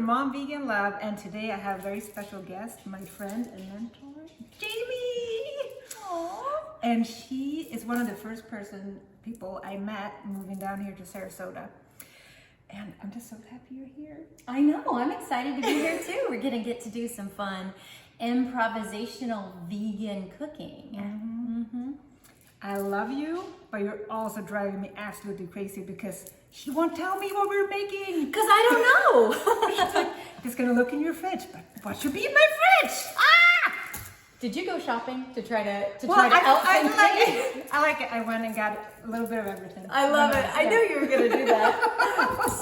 Mom Vegan Love, and today I have a very special guest, my friend and mentor, Jamie. Aww. And she is one of the first people I met moving down here to Sarasota. And I'm just so happy you're here. I know, I'm excited to be here too. We're gonna get to do some fun improvisational vegan cooking. I love you, but you're also driving me absolutely crazy because she won't tell me what we're making. Because I don't know. She's like, just gonna look in your fridge, but what should be in my fridge? Ah! Did you go shopping to try to I like it. I went and got a little bit of everything. I love it. I knew you were gonna do that.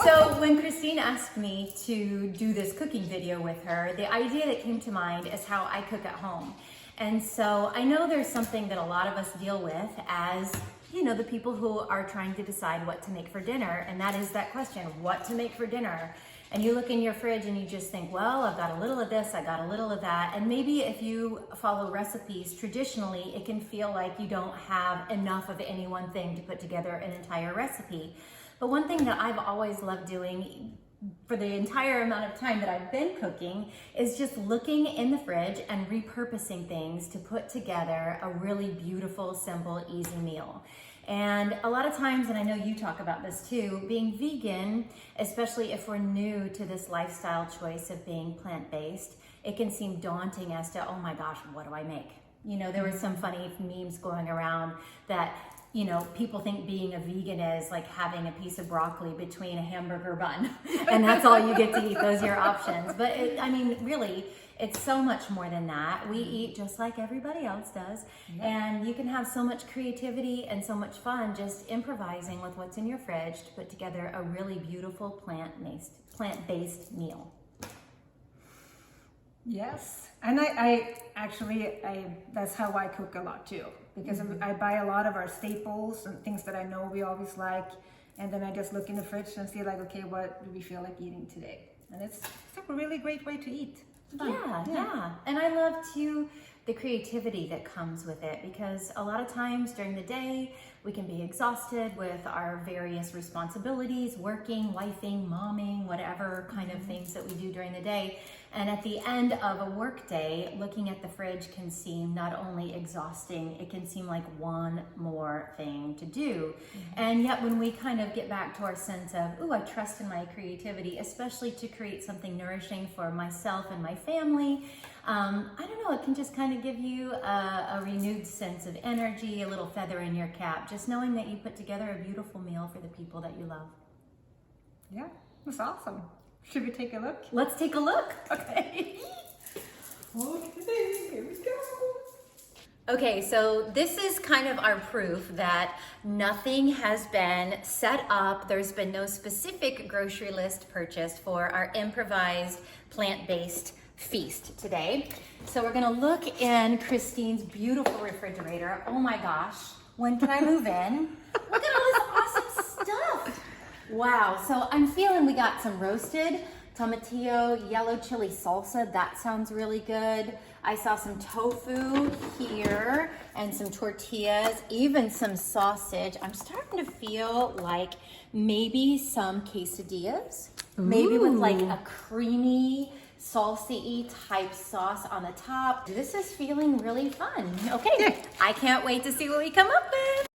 So when Christine asked me to do this cooking video with her, the idea that came to mind is how I cook at home. And so I know there's something that a lot of us deal with as, you know, the people who are trying to decide what to make for dinner. And that is that question, what to make for dinner? And you look in your fridge and you just think, well, I've got a little of this, I got a little of that. And maybe if you follow recipes traditionally, it can feel like you don't have enough of any one thing to put together an entire recipe. But one thing that I've always loved doing for the entire amount of time that I've been cooking is just looking in the fridge and repurposing things to put together a really beautiful, simple, easy meal. And a lot of times, and I know you talk about this too, being vegan, especially if we're new to this lifestyle choice of being plant-based, it can seem daunting as to, oh my gosh, what do I make? You know, there were some funny memes going around that, you know, people think being a vegan is like having a piece of broccoli between a hamburger bun and that's all you get to eat, those are your options. But I mean, really, it's so much more than that. We eat just like everybody else does. And you can have so much creativity and so much fun just improvising with what's in your fridge to put together a really beautiful plant-based meal. Yes, and I actually that's how I cook a lot too, because I buy a lot of our staples and things that I know we always like, and then I just look in the fridge and see like, okay, what do we feel like eating today? And it's a really great way to eat. Yeah. And I love too the creativity that comes with it, because a lot of times during the day we can be exhausted with our various responsibilities, working, wifing, momming, whatever kind of things that we do during the day. And at the end of a work day, looking at the fridge can seem not only exhausting, it can seem like one more thing to do. And yet when we kind of get back to our sense of, ooh, I trust in my creativity, especially to create something nourishing for myself and my family, I don't know, it can just kind of give you a renewed sense of energy, a little feather in your cap, just knowing that you put together a beautiful meal for the people that you love. Yeah, that's awesome. Should we take a look? Let's take a look. Okay. Okay, here we go. Okay, so this is kind of our proof that nothing has been set up. There's been no specific grocery list purchased for our improvised plant-based feast today. So we're gonna look in Christine's beautiful refrigerator. Oh my gosh, when can I move in? Look at all this awesome stuff. Wow, so I'm feeling we got some roasted tomatillo yellow chili salsa. That sounds really good. I saw some tofu here and some tortillas, even some sausage. I'm starting to feel like maybe some quesadillas, maybe with like a creamy salsa-y type sauce on the top. This is feeling really fun. Okay, I can't wait to see what we come up with.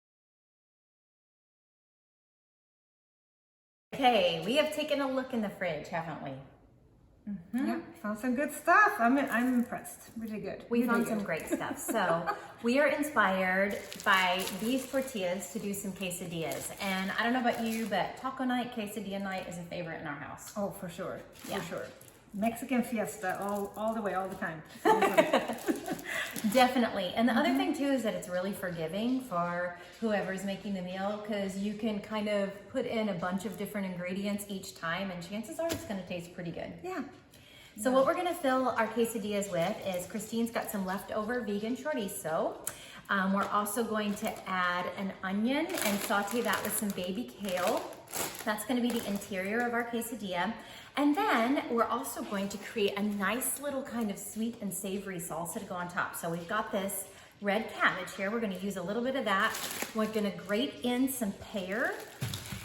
Okay, we have taken a look in the fridge, haven't we? Yeah, found some good stuff. I'm impressed. Really good. We found some great stuff. So we are inspired by these tortillas to do some quesadillas. And I don't know about you, but taco night, quesadilla night is a favorite in our house. Oh, for sure. Yeah. For sure. Mexican fiesta all the way, all the time. Definitely. And the other thing too is that it's really forgiving for whoever's making the meal, because you can kind of put in a bunch of different ingredients each time and chances are it's going to taste pretty good. Yeah. So what we're going to fill our quesadillas with is Christine's got some leftover vegan chorizo. We're also going to add an onion and saute that with some baby kale. That's going to be the interior of our quesadilla. And then we're also going to create a nice little kind of sweet and savory salsa to go on top. So we've got this red cabbage here. We're going to use a little bit of that. We're going to grate in some pear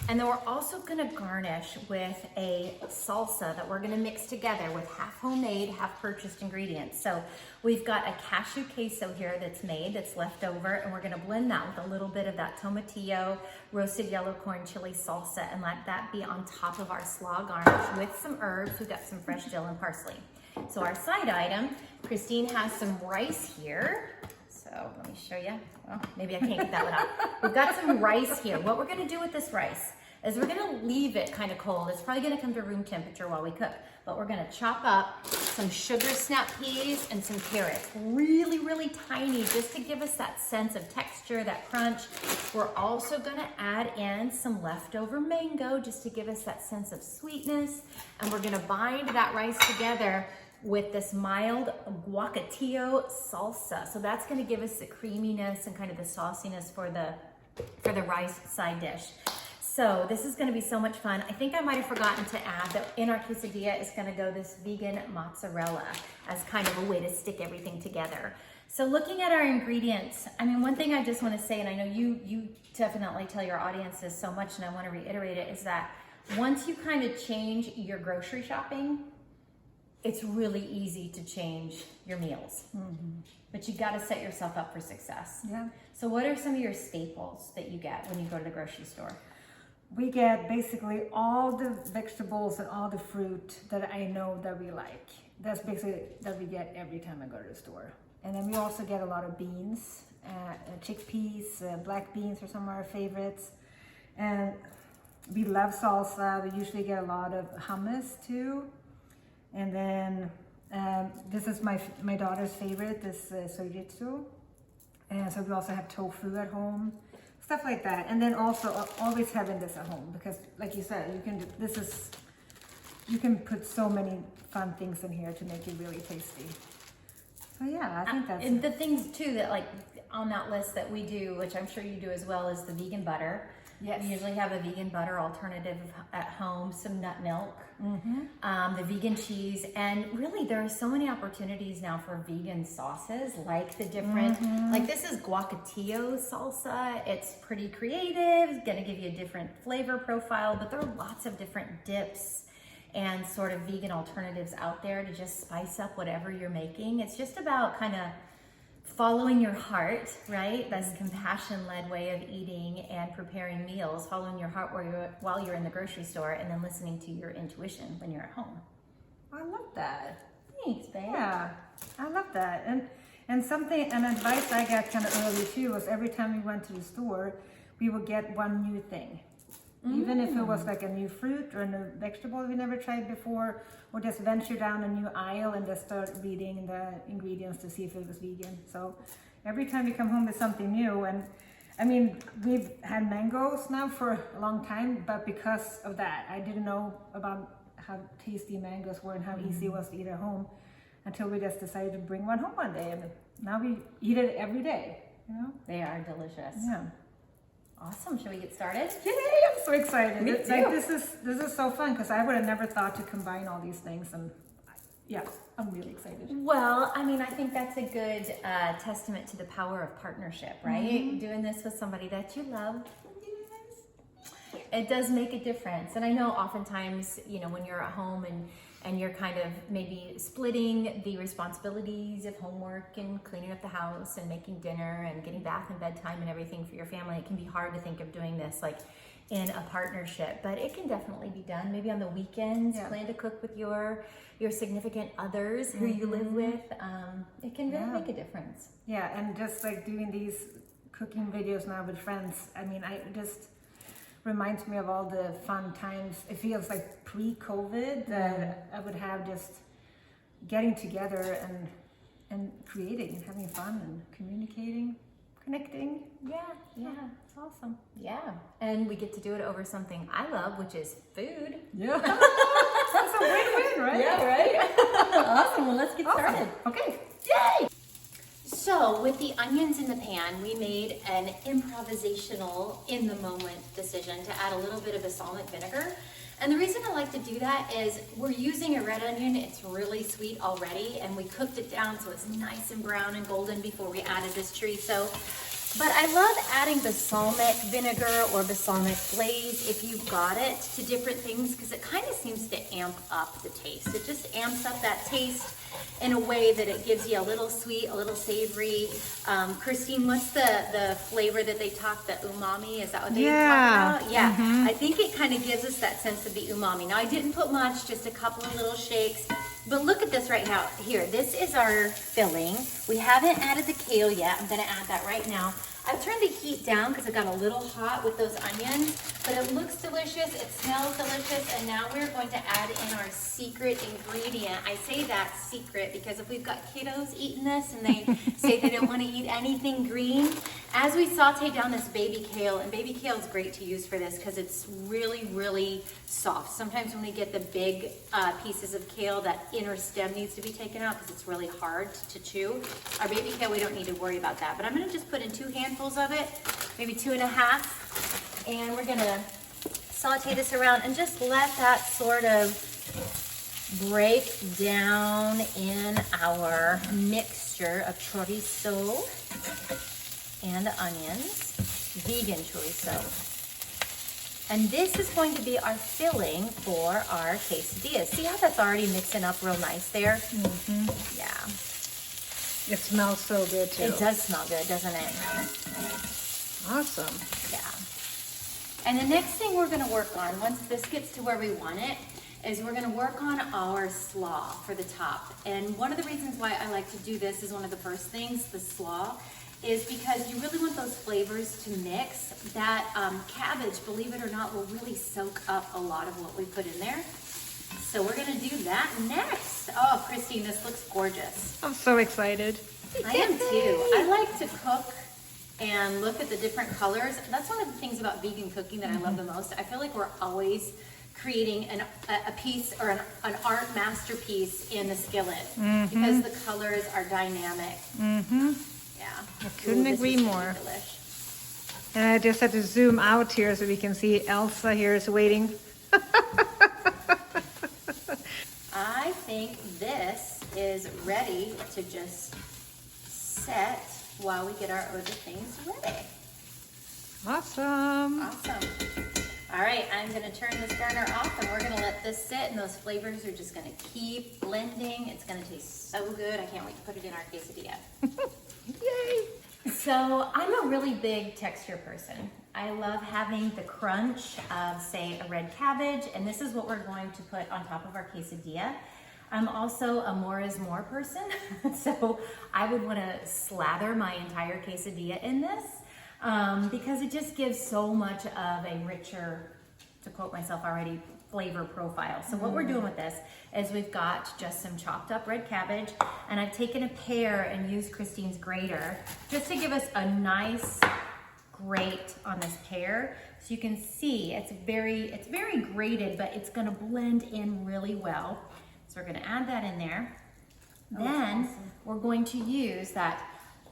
And then we're also gonna garnish with a salsa that we're gonna mix together with half homemade, half purchased ingredients. So we've got a cashew queso here that's made, that's left over, and we're gonna blend that with a little bit of that tomatillo, roasted yellow corn chili salsa, and let that be on top of our slaw garnish with some herbs. We've got some fresh dill and parsley. So our side item, Christine has some rice here. So let me show you. Well, maybe I can't get that one out. We've got some rice here. What we're gonna do with this rice is we're gonna leave it kind of cold. It's probably gonna come to room temperature while we cook, but we're gonna chop up some sugar snap peas and some carrots, really, really tiny, just to give us that sense of texture, that crunch. We're also gonna add in some leftover mango, just to give us that sense of sweetness. And we're gonna bind that rice together with this mild guacamole salsa. So that's gonna give us the creaminess and kind of the sauciness for the rice side dish. So this is gonna be so much fun. I think I might've forgotten to add that in our quesadilla is gonna go this vegan mozzarella as kind of a way to stick everything together. So looking at our ingredients, I mean, one thing I just wanna say, and I know you definitely tell your audience this so much, and I wanna reiterate it, is that once you kind of change your grocery shopping, it's really easy to change your meals. But you gotta set yourself up for success. Yeah. So what are some of your staples that you get when you go to the grocery store? We get basically all the vegetables and all the fruit that I know that we like. That's basically that we get every time I go to the store. And then we also get a lot of beans, chickpeas, black beans are some of our favorites. And we love salsa. We usually get a lot of hummus too. And then this is my daughter's favorite, this sojitsu. And so we also have tofu at home, stuff like that. And then also always having this at home, because like you said, you can put so many fun things in here to make it really tasty. So yeah, I think that's... And the things too that like on that list that we do, which I'm sure you do as well, is the vegan butter. Yes. We usually have a vegan butter alternative at home, some nut milk, the vegan cheese, and really there are so many opportunities now for vegan sauces, like the different, like this is guacamole salsa. It's pretty creative, it's gonna give you a different flavor profile, but there are lots of different dips and sort of vegan alternatives out there to just spice up whatever you're making. It's just about kind of following your heart, right? That's compassion-led way of eating and preparing meals, following your heart while you're in the grocery store, and then listening to your intuition when you're at home. I love that. Thanks, babe. Yeah, I love that. And an advice I got kind of early too was every time we went to the store, we would get one new thing. Even if it was like a new fruit or a new vegetable we never tried before, or just venture down a new aisle and just start reading the ingredients to see if it was vegan. So every time we come home with something new, and I mean, we've had mangoes now for a long time, but because of that, I didn't know about how tasty mangoes were and how easy it was to eat at home until we just decided to bring one home one day, and now we eat it every day, you know? They are delicious. Yeah. Awesome. Should we get started? Yay! I'm so excited. Me It's too. like this is so fun because I would have never thought to combine all these things, and yeah, I'm really excited. Well, I mean, I think that's a good testament to the power of partnership, right? Doing this with somebody that you love. It does make a difference. And I know oftentimes, you know, when you're at home and you're kind of maybe splitting the responsibilities of homework and cleaning up the house and making dinner and getting bath and bedtime and everything for your family, it can be hard to think of doing this like in a partnership, but it can definitely be done. Maybe on the weekends, plan to cook with your significant others who you live with. It can really make a difference. Yeah, and just like doing these cooking videos now with friends, I mean, I just reminds me of all the fun times. It feels like pre-COVID that I would have just getting together and creating and having fun and communicating, connecting. Yeah, it's awesome. Yeah, and we get to do it over something I love, which is food. Yeah, that's a win-win, right? Yeah, right? Awesome, well let's get started. Okay. Yay! So with the onions in the pan, we made an improvisational, in the moment decision to add a little bit of balsamic vinegar. And the reason I like to do that is we're using a red onion. It's really sweet already, and we cooked it down so it's nice and brown and golden before we added this chorizo. But I love adding balsamic vinegar or balsamic glaze, if you've got it, to different things, because it kind of seems to amp up the taste. It just amps up that taste in a way that it gives you a little sweet, a little savory. Christine, what's the flavor that they talk, the umami? Is that what they talk about? Yeah, I think it kind of gives us that sense of the umami. Now, I didn't put much, just a couple of little shakes. But look at this right now. Here, this is our filling. We haven't added the kale yet. I'm gonna add that right now. I've turned the heat down because it got a little hot with those onions, but it looks delicious, it smells delicious, and now we're going to add in our secret ingredient. I say that secret because if we've got kiddos eating this and they say they don't want to eat anything green, as we saute down this baby kale, and baby kale is great to use for this because it's really, really soft. Sometimes when we get the big pieces of kale, that inner stem needs to be taken out because it's really hard to chew. Our baby kale, we don't need to worry about that, but I'm gonna just put in 2 handfuls of it, maybe 2.5, and we're gonna saute this around and just let that sort of break down in our mixture of chorizo and onions, vegan chorizo. And this is going to be our filling for our quesadilla. See how that's already mixing up real nice there? Yeah. It smells so good too. It does smell good, doesn't it? Awesome. Yeah. And the next thing we're gonna work on, once this gets to where we want it, is we're gonna work on our slaw for the top. And one of the reasons why I like to do this is one of the first things, the slaw, is because you really want those flavors to mix. That cabbage, believe it or not, will really soak up a lot of what we put in there. So we're gonna do that next. Oh, Christine, this looks gorgeous. I'm so excited. I am too. I like to cook and look at the different colors. That's one of the things about vegan cooking that I love the most. I feel like we're always creating a piece or an art masterpiece in the skillet because the colors are dynamic. Yeah. I couldn't agree more. Delish. And I just had to zoom out here so we can see Elsa here is waiting. I think this is ready to just set while we get our other things ready. Awesome. Awesome. All right, I'm gonna turn this burner off and we're gonna let this sit, and those flavors are just gonna keep blending. It's gonna taste so good. I can't wait to put it in our quesadilla. Yay. So I'm a really big texture person. I love having the crunch of, say, a red cabbage, and this is what we're going to put on top of our quesadilla. I'm also a more is more person, so I would want to slather my entire quesadilla in this because it just gives so much of a richer, to quote myself already, flavor profile. So what we're doing with this is we've got just some chopped up red cabbage, and I've taken a pear and used Christine's grater just to give us a nice grate on this pear. So you can see it's very grated, but it's gonna blend in really well. So we're gonna add that in there. Then we're going to use that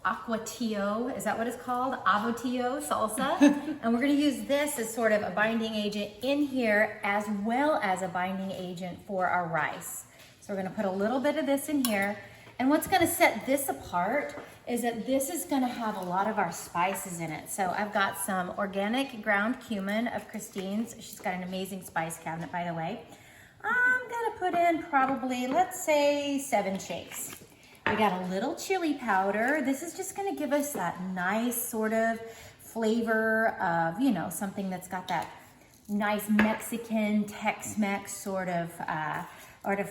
Avotio, is that what it's called? Avotio Salsa. And we're gonna use this as sort of a binding agent in here, as well as a binding agent for our rice. So we're gonna put a little bit of this in here. And what's gonna set this apart is that this is gonna have a lot of our spices in it. So I've got some organic ground cumin of Christine's. She's got an amazing spice cabinet, by the way. I'm gonna put in probably, let's say, 7 shakes. We got a little chili powder. This is just gonna give us that nice sort of flavor of, you know, something that's got that nice Mexican Tex-Mex sort of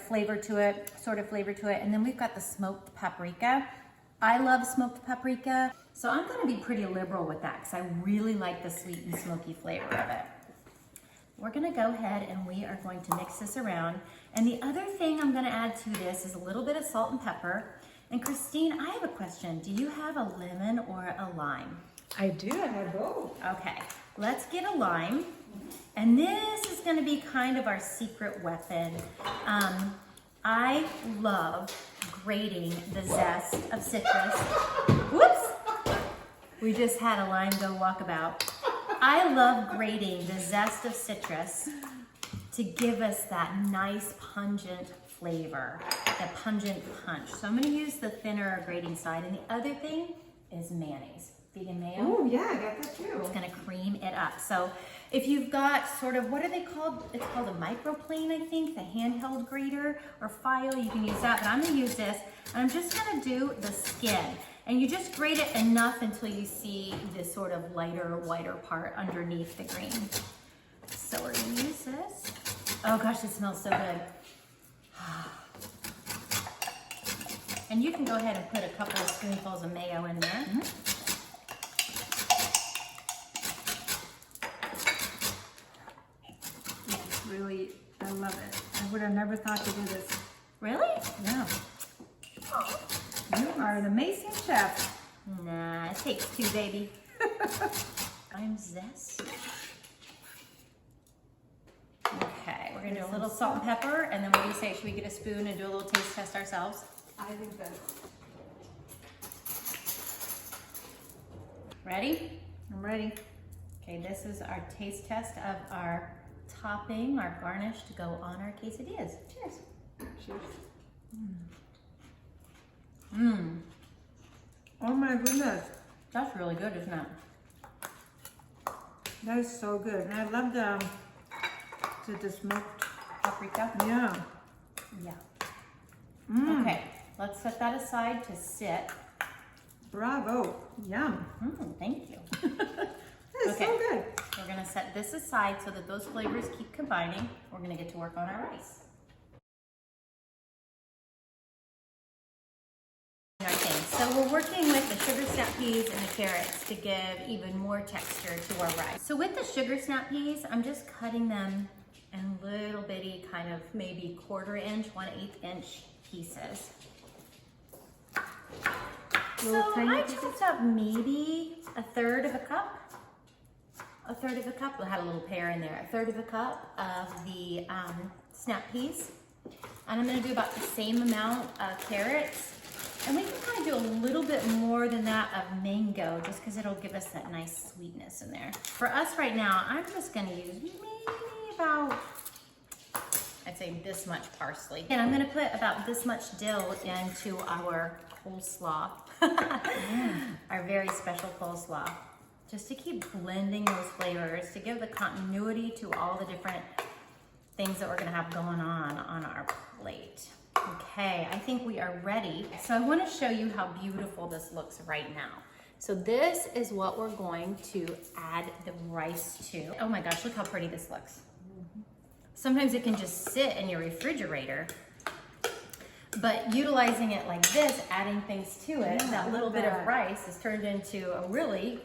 flavor to it, And then we've got the smoked paprika. I love smoked paprika, so I'm gonna be pretty liberal with that because I really like the sweet and smoky flavor of it. We're gonna go ahead and we are going to mix this around. And the other thing I'm gonna add to this is a little bit of salt and pepper. And Christine, I have a question. Do you have a lemon or a lime? I do, I have both. Okay, let's get a lime. And this is gonna be kind of our secret weapon. I love grating the zest of citrus. Whoops! We just had a lime go walkabout. I love grating the zest of citrus to give us that nice pungent flavor, that pungent punch. So I'm gonna use the thinner grating side, and the other thing is mayonnaise. vegan mayo. Oh yeah, I got that too. It's gonna cream it up. So if you've got sort of, what are they called? It's called a microplane, I think, the handheld grater or file, you can use that, but I'm gonna use this. And I'm just gonna do the skin. And you just grate it enough until you see this sort of lighter, whiter part underneath the green. So we're gonna use this. Oh gosh, it smells so good. And you can go ahead and put a couple of spoonfuls of mayo in there. It's really, I love it. I would have never thought to do this. Really? Yeah. You are an amazing chef. Nah, it takes two, baby. I'm zest. Okay, we're gonna do a little salt and pepper, and then what do you say? Should we get a spoon and do a little taste test ourselves? I think that. Ready? I'm ready. Okay, this is our taste test of our topping, our garnish to go on our quesadillas. Cheers. Cheers. Mmm, Oh my goodness. that's really good, isn't it? That is so good. And I love the smoked. Paprika? Yeah. Yeah. Okay, let's set that aside to sit. Bravo. Yum. Thank you. That's Okay. so good. We're gonna set this aside so that those flavors keep combining. We're gonna get to work on our rice. So we're working with the sugar snap peas and the carrots to give even more texture to our rice. So with the sugar snap peas, I'm just cutting them in little bitty kind of maybe 1/4 inch, 1/8 inch pieces. So I chopped up maybe 1/3 of a cup. 1/3 of a cup, we had a little pear in there. 1/3 of a cup of the snap peas. And I'm gonna do about the same amount of carrots. And we can kind of do a little bit more than that of mango, just because it'll give us that nice sweetness in there. For us right now, I'm just gonna use maybe about, I'd say this much parsley. And I'm gonna put about this much dill into our coleslaw, our very special coleslaw, just to keep blending those flavors, to give the continuity to all the different things that we're gonna have going on our plate. Okay, I think we are ready. So I want to show you how beautiful this looks right now. So this is what we're going to add the rice to. Oh my gosh, look how pretty this looks. Sometimes it can just sit in your refrigerator, but utilizing it like this, adding things to it, that little bit of rice is turned into a really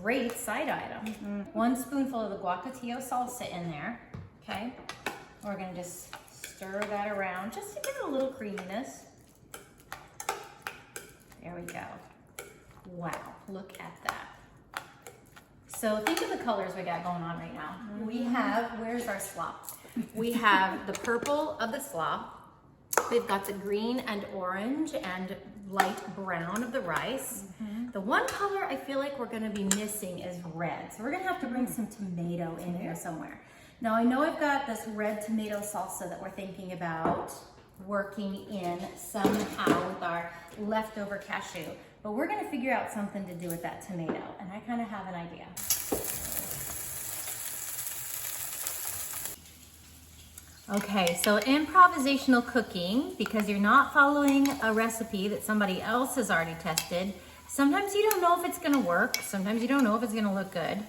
great side item. 1 spoonful of the Avotio Salsa in there, okay? We're gonna just stir that around just to give it a little creaminess. There we go. Wow, look at that. So think of the colors we got going on right now. We have, where's our slop? We have the purple of the slop. We've got the green and orange and light brown of the rice. The one color I feel like we're gonna be missing is red. So we're gonna have to bring some tomato in here somewhere. Now I know I've got this red tomato salsa that we're thinking about working in somehow with our leftover cashew, but we're gonna figure out something to do with that tomato, and I kind of have an idea. Okay, so improvisational cooking, because you're not following a recipe that somebody else has already tested, sometimes you don't know if it's gonna work, sometimes you don't know if it's gonna look good.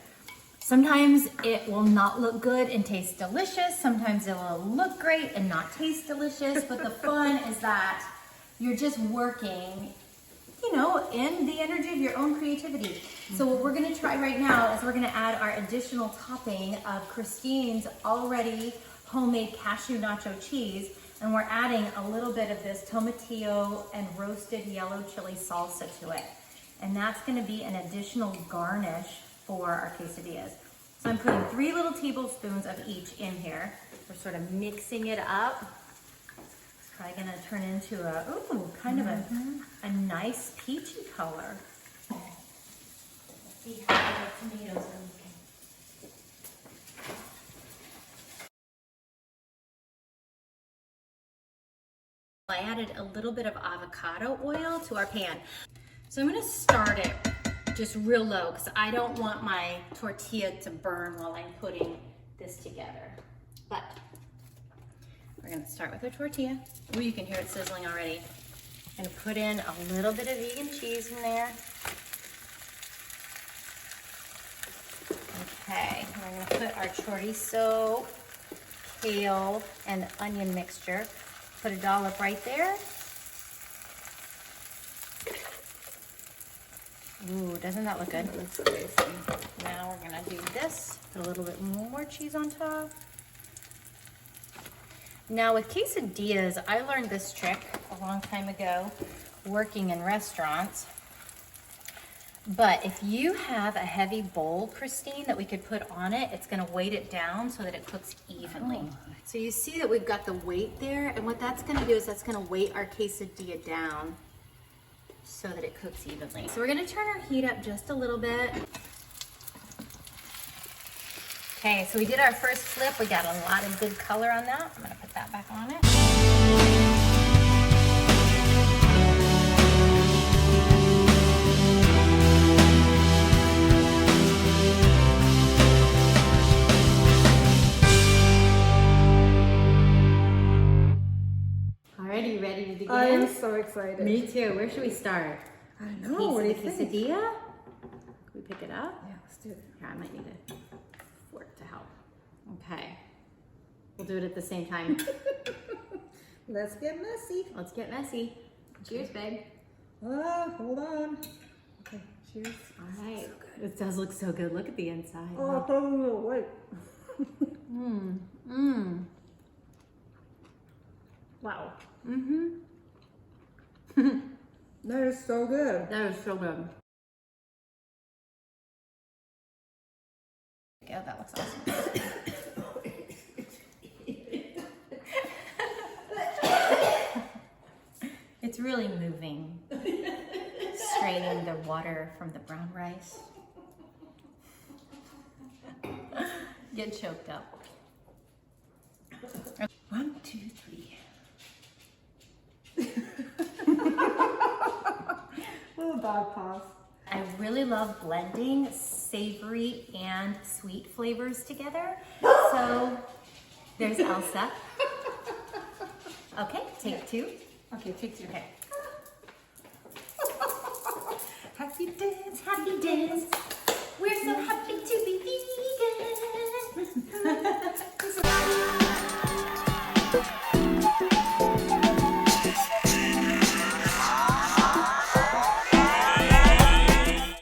Sometimes it will not look good and taste delicious. Sometimes it will look great and not taste delicious. But the fun is that you're just working, you know, in the energy of your own creativity. So what we're gonna try right now is we're gonna add our additional topping of Christine's already homemade cashew nacho cheese. And we're adding a little bit of this tomatillo and roasted yellow chili salsa to it. And that's gonna be an additional garnish for our quesadillas. So I'm putting 3 little tablespoons of each in here. We're sort of mixing it up. It's probably gonna turn into a, ooh, kind of a nice peachy color. Let's see how the tomatoes are looking. I added a little bit of avocado oil to our pan. So I'm gonna start it just real low because I don't want my tortilla to burn while I'm putting this together. But we're gonna start with our tortilla. Ooh, you can hear it sizzling already. I'm gonna put in a little bit of vegan cheese in there. Okay, and we're gonna put our chorizo, kale, and onion mixture. Put a dollop right there. Ooh, doesn't that look good? Looks tasty. Now we're gonna do this. Put a little bit more cheese on top. Now with quesadillas, I learned this trick a long time ago working in restaurants. But if you have a heavy bowl, Christine, that we could put on it, it's gonna weight it down so that it cooks evenly. So you see that we've got the weight there, and what that's gonna do is that's gonna weight our quesadilla down so that it cooks evenly. So we're gonna turn our heat up just a little bit. Okay, so we did our first flip. We got a lot of good color on that. I'm gonna put that back on it. Alright, you ready to begin? I am so excited. Me too. Where should we start? I don't know. What do you think? Quesadilla? Can we pick it up? Yeah, let's do it. Here, I might need a fork to help. Okay. We'll do it at the same time. Let's get messy. Let's get messy. Cheers, babe. Hold on. Okay, cheers. All right. It does look so good. Look at the inside. Oh, wait. Wow. That is so good. That is so good. Yeah, that looks awesome. It's really moving, straining the water from the brown rice. Get choked up. 1, 2, 3. Little dog paws. I really love blending savory and sweet flavors together. So there's Elsa. Okay, take 2. Okay, take 2. Okay. Happy dance, Happy dance.